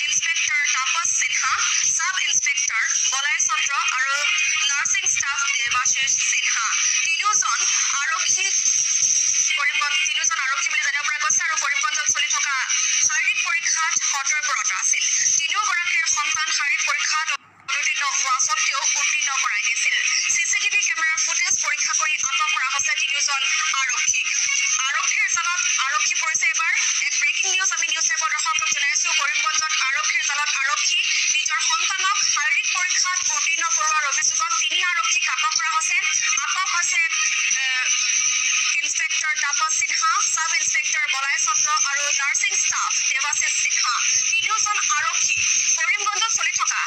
Inspector Tapas Sinha, sub inspector বলাই চন্দ্ৰ আৰু nursing staff Debashish Sinha. তিনিওজন আৰক্ষী বুলি জানিব পৰা গৈছে আৰু কৰিমগঞ্জত চলি থকা শাৰীৰিক পৰীক্ষাত সতৰ্কৰত আছিল। তিনিওগৰাকীৰ সন্তান শাৰীৰিক পৰীক্ষাত অনুতীৰ্ণ হোৱা স্বত্তেও উত্তীৰ্ণ কৰাই দিছিল। চিচিটিভি কেমেৰাৰ ফুটেজ পৰীক্ষা কৰি আটক কৰা হৈছে তিনিওজন আৰক্ষীক। আৰক্ষীৰ জালত আৰক্ষী পৰিছে এবাৰ। এক ব্ৰেকিং নিউজ আমি নিউজ লাইভৰ দৰ্শকক জনাইছো। কৰিমগঞ্জত আৰক্ষীৰ জালত আৰক্ষী নিজৰ সন্তানক শাৰীৰিক পৰীক্ষাত উত্তীৰ্ণ কৰোৱাৰ অভিযোগত তিনি আৰক্ষীক আটক কৰা হৈছে। আটক হৈছে inspector Tapas Sinha, sub inspector বলাই চন্দ্ৰ আৰু নাৰ্ছিং ষ্টাফ দেৱাশিষ সিনহা। তিনিওজন আৰক্ষী কৰিমগঞ্জত চলি থকা